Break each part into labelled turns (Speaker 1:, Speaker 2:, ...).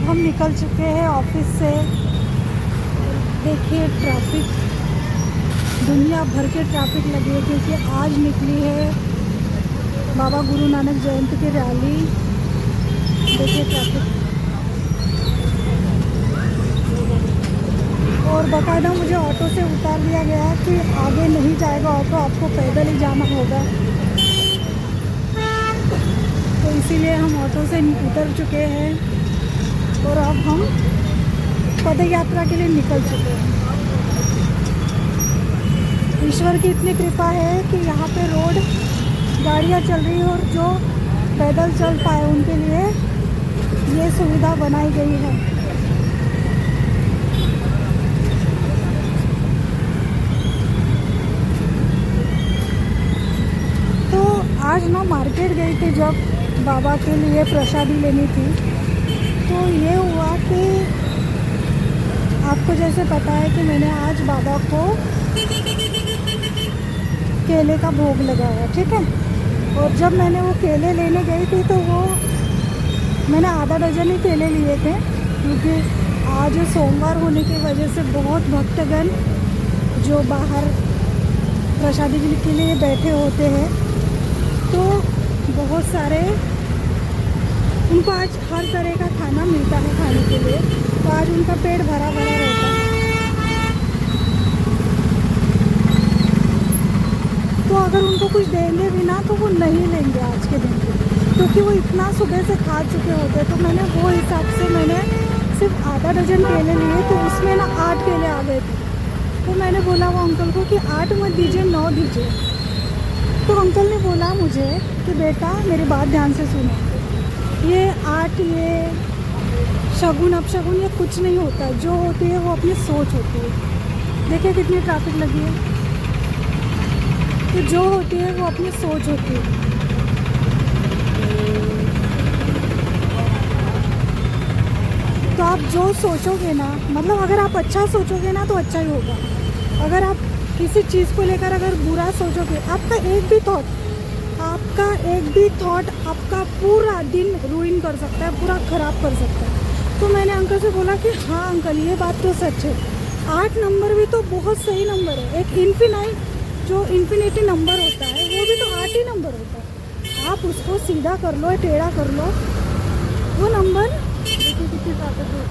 Speaker 1: अब हम निकल चुके हैं ऑफिस से। देखिए ट्रैफिक, दुनिया भर के ट्रैफिक लगी है क्योंकि आज निकली है बाबा गुरु नानक जयंती की रैली। देखिए ट्रैफिक, और बाकायदा मुझे ऑटो से उतार दिया गया कि आगे नहीं जाएगा ऑटो, आपको पैदल ही जाना होगा। तो इसीलिए हम ऑटो से उतर चुके हैं और अब हम पद यात्रा के लिए निकल चुके हैं। ईश्वर की इतनी कृपा है कि यहाँ पे रोड गाड़ियाँ चल रही है और जो पैदल चल पाए उनके लिए ये सुविधा बनाई गई है। तो आज ना मार्केट गई थी जब बाबा के लिए प्रसादी लेनी थी, तो ये हुआ कि आपको जैसे पता है कि मैंने आज बाबा को केले का भोग लगाया, ठीक है। और जब मैंने वो केले लेने गई थी तो वो मैंने आधा डजन ही केले लिए थे, क्योंकि आज सोमवार होने की वजह से बहुत भक्तगण जो बाहर प्रसादी के लिए बैठे होते हैं, तो बहुत सारे उनको आज हर तरह का खाना मिलता है खाने के लिए, तो आज उनका पेट भरा भरा रहता है। तो अगर उनको कुछ देंगे भी ना तो वो नहीं लेंगे आज के दिन के, क्योंकि वो इतना सुबह से खा चुके होते हैं। तो मैंने वो हिसाब से मैंने सिर्फ आधा डजन केले लिए, तो उसमें ना 8 केले आ गए थे। तो मैंने बोला वो अंकल को कि 8 मत दीजिए, 9 दीजिए। तो अंकल ने बोला मुझे कि बेटा मेरी बात ध्यान से सुनो, ये 8 ये शगुन अपशगुन ये कुछ नहीं होता है, जो होती है वो अपनी सोच होती है। देखिए कितनी ट्रैफिक लगी है, तो जो होती है वो अपनी सोच होती है। तो आप जो सोचोगे ना, मतलब अगर आप अच्छा सोचोगे ना तो अच्छा ही होगा। अगर आप किसी चीज़ को लेकर अगर बुरा सोचोगे, आपका एक भी थॉट आपका पूरा दिन रूइन कर सकता है, पूरा ख़राब कर सकता है। तो मैंने अंकल से बोला कि हाँ अंकल ये बात तो सच है, 8 नंबर भी तो बहुत सही नंबर है। एक जो इन्फिनिटी नंबर होता है वो भी तो 8 ही नंबर होता है। आप उसको सीधा कर लो, टेढ़ा कर लो, वो नंबर देखिए कितनी ताकत है।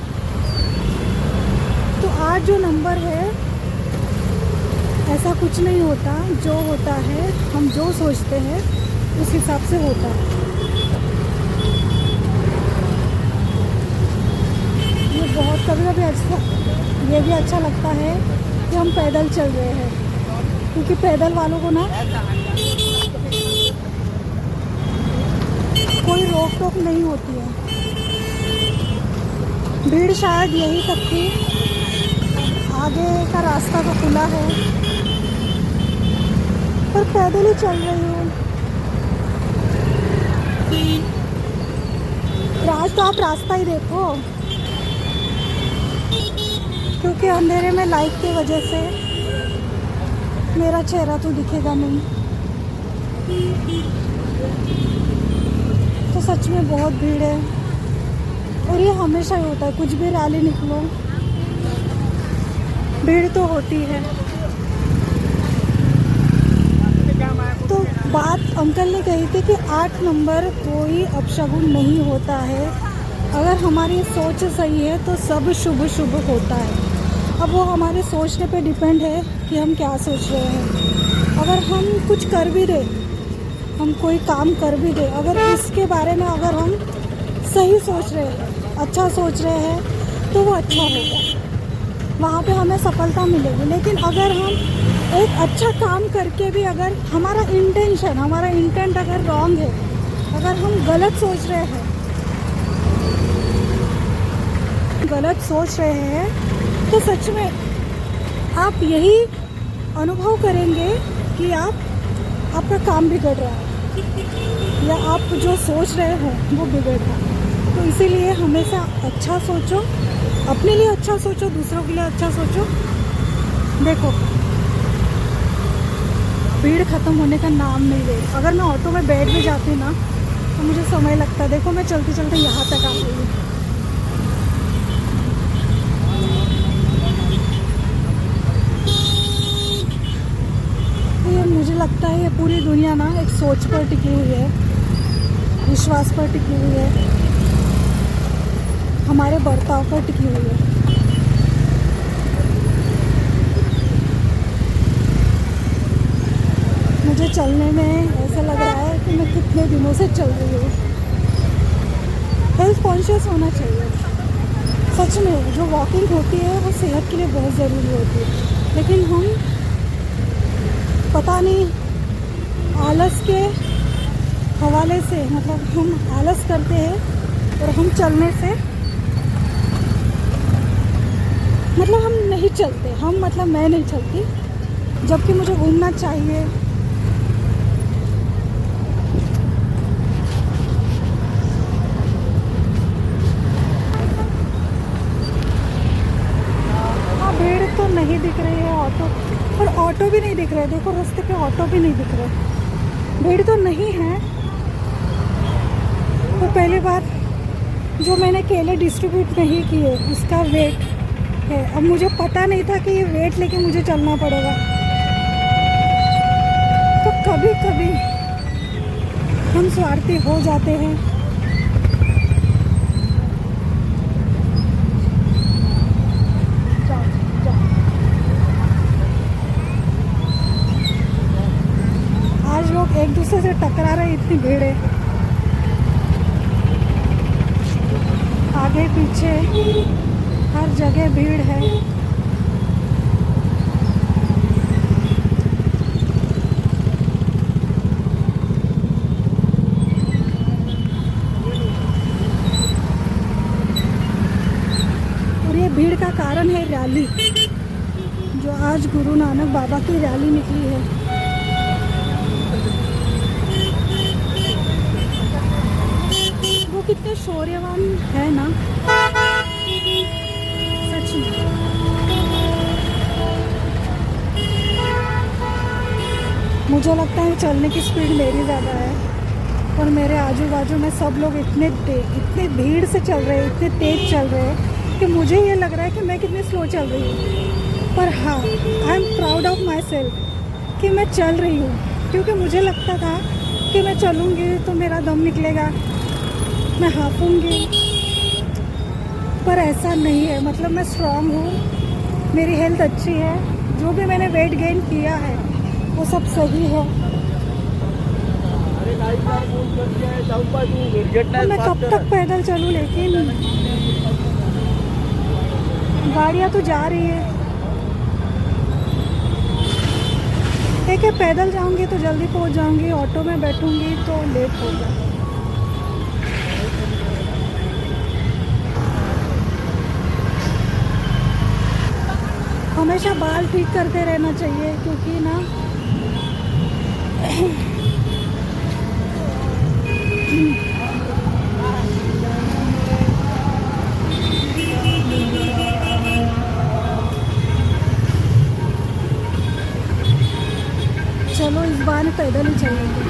Speaker 1: तो 8 जो नंबर है, ऐसा कुछ नहीं होता। जो होता है हम जो सोचते हैं उस हिसाब से होता है। ये बहुत कभी ये भी अच्छा लगता है कि हम पैदल चल रहे हैं, क्योंकि पैदल वालों को ना कोई रोक टोक नहीं होती है। भीड़ शायद यही तक थी, आगे का रास्ता तो खुला है, पर पैदल ही चल रही हूँ। तो आप रास्ता ही देखो, क्योंकि अंधेरे में लाइट की वजह से मेरा चेहरा तो दिखेगा नहीं। तो सच में बहुत भीड़ है, और ये हमेशा ही होता है, कुछ भी रैली निकलो भीड़ तो होती है। तो बात अंकल ने कही थी कि 8 नंबर कोई अपशगुन नहीं होता है। अगर हमारी सोच सही है तो सब शुभ शुभ होता है। अब वो हमारे सोचने पे डिपेंड है कि हम क्या सोच रहे हैं। अगर हम कुछ कर भी दें, हम कोई काम कर भी दें, अगर इसके बारे में अगर हम सही सोच रहे हैं, अच्छा सोच रहे हैं, तो वो अच्छा होगा, वहाँ पे हमें सफलता मिलेगी। लेकिन अगर हम एक अच्छा काम करके भी अगर हमारा इंटेंट अगर रॉन्ग है, अगर हम गलत सोच रहे हैं, तो सच में आप यही अनुभव करेंगे कि आपका काम बिगड़ रहा है, या आप जो सोच रहे हो वो बिगड़ रहा है। तो इसीलिए हमेशा अच्छा सोचो, अपने लिए अच्छा सोचो, दूसरों के लिए अच्छा सोचो। देखो भीड़ ख़त्म होने का नाम नहीं ले। अगर मैं ऑटो में बैठ भी जाती ना तो मुझे समय लगता है। देखो मैं चलते चलते यहाँ तक आ गई हूँ। मुझे लगता है ये पूरी दुनिया ना एक सोच पर टिकी हुई है, विश्वास पर टिकी हुई है, हमारे बर्ताव पर टिकी हुई है। मुझे चलने में ऐसा लग रहा है कि मैं कितने दिनों से चल रही हूँ। हेल्थ कॉन्शियस होना चाहिए। सच में जो वॉकिंग होती है वो सेहत के लिए बहुत ज़रूरी होती है, लेकिन हम पता नहीं आलस के हवाले से, मतलब हम आलस करते हैं और हम चलने से मतलब हम नहीं चलते, हम मतलब मैं नहीं चलती, जबकि मुझे घूमना चाहिए। हाँ, भीड़ तो नहीं दिख रही है, और ऑटो भी नहीं दिख रहे। देखो रास्ते पे ऑटो भी नहीं दिख रहे, भीड़ तो नहीं है। तो पहली बार जो मैंने केले डिस्ट्रीब्यूट नहीं किए इसका वेट है। अब मुझे पता नहीं था कि ये वेट लेके मुझे चलना पड़ेगा। तो कभी कभी हम स्वार्थी हो जाते हैं। आज लोग एक दूसरे से टकरा रहे, इतनी भीड़ है, आगे पीछे हर जगह भीड़ है। और ये भीड़ का कारण है रैली, जो आज गुरु नानक बाबा की रैली निकली है। वो कितने शौर्यवान है ना, सच में। मुझे लगता है चलने की स्पीड मेरी ज़्यादा है, और मेरे आजू बाजू में सब लोग इतने भीड़ से चल रहे हैं, इतने तेज चल रहे हैं कि मुझे ये लग रहा है कि मैं कितनी स्लो चल रही हूँ। पर हाँ, I am proud of my self कि मैं चल रही हूँ, क्योंकि मुझे लगता था कि मैं चलूँगी तो मेरा दम निकलेगा, मैं हांफूंगी, पर ऐसा नहीं है। मतलब मैं स्ट्रांग हूँ, मेरी हेल्थ अच्छी है, जो भी मैंने वेट गेन किया है वो सब सही है। तो मैं कब तक पैदल चलूँ, लेकिन गाड़ियाँ तो जा रही है। ठीक है, पैदल जाऊँगी तो जल्दी पहुँच जाऊँगी, ऑटो में बैठूँगी तो लेट हो जाऊँगी। हमेशा बाल ठीक करते रहना चाहिए, क्योंकि ना चलो इस बार पैदल ही चलेंगे।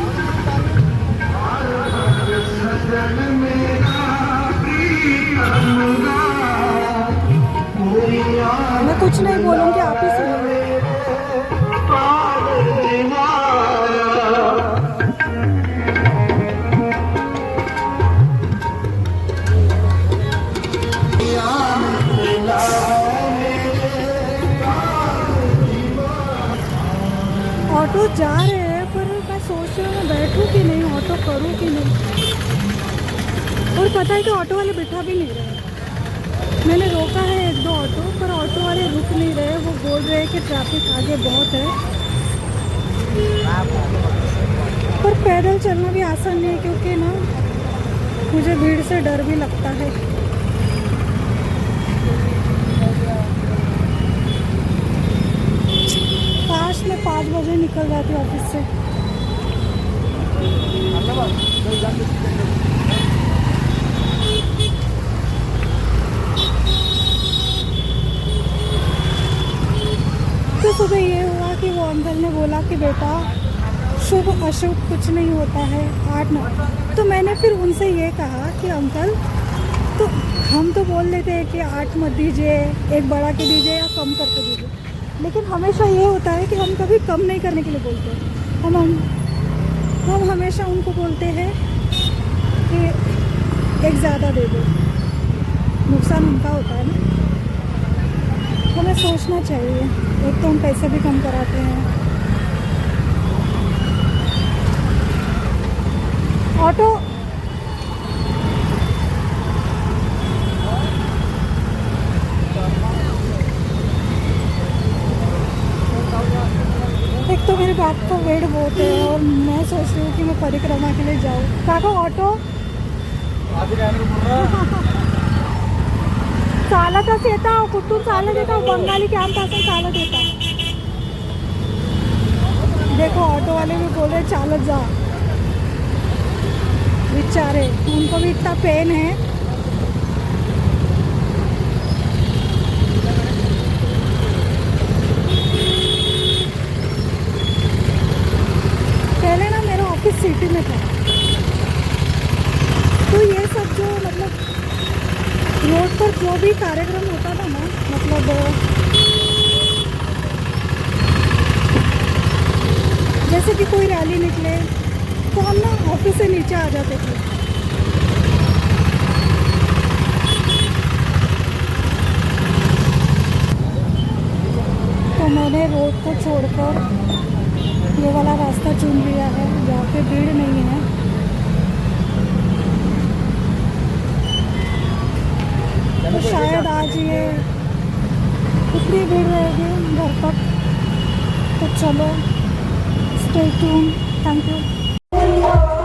Speaker 1: मैं कुछ नहीं बोलूँगी, आप ही सुनिए। ऑटो जा रहे हैं, पर मैं सोच रही हूँ मैं बैठूँ कि नहीं, ऑटो करूँ कि नहीं। और पता है कि ऑटो वाले बिठा भी नहीं रहे। मैंने रोका है एक दो ऑटो, पर ऑटो वाले रुक नहीं रहे। वो बोल रहे हैं कि ट्रैफिक आगे बहुत है। पर पैदल चलना भी आसान नहीं है, क्योंकि ना मुझे भीड़ से डर भी लगता है। काश मैं 5 बजे निकल जाती ऑफिस से। तो सुबह ये हुआ कि वो अंकल ने बोला कि बेटा शुभ अशुभ कुछ नहीं होता है, 8-9। तो मैंने फिर उनसे ये कहा कि अंकल, तो हम तो बोल लेते हैं कि 8 मत दीजिए, एक बढ़ा के दीजिए या कम करके दीजिए, लेकिन हमेशा ये होता है कि हम कभी कम नहीं करने के लिए बोलते हैं। हम हमेशा उनको बोलते हैं कि एक ज़्यादा दे दो, नुकसान उनका होता है ना। हमें सोचना चाहिए। एक तो हम पैसे भी कम कराते हैं। ऑटो एक तो मेरे बाप का वेट बहुत है और मैं सोच रही हूँ कि मैं परिक्रमा के लिए जाऊँ। काका ऑटो चालतच येता, कुठून चालत येता, बंगाली कॅम्पपासून चालत येता। देखो ऑटो वाले भी बोल रहे चालत जा, बेचारे उनको भी इतना पेन है। पहले ना मेरा ऑफिस सिटी में था, तो ये सब जो मतलब रोड पर जो भी कार्यक्रम होता था ना, मतलब जैसे कि कोई रैली निकले तो हम ना ऑफिस से नीचे आ जाते थे। तो मैंने रोड को छोड़कर ये वाला रास्ता चुन लिया है जहाँ पे भीड़ नहीं है। तो शायद आज ये इतनी भीड़ रहेगी घर तक। तो चलो, स्टे ट्यून। Thank you.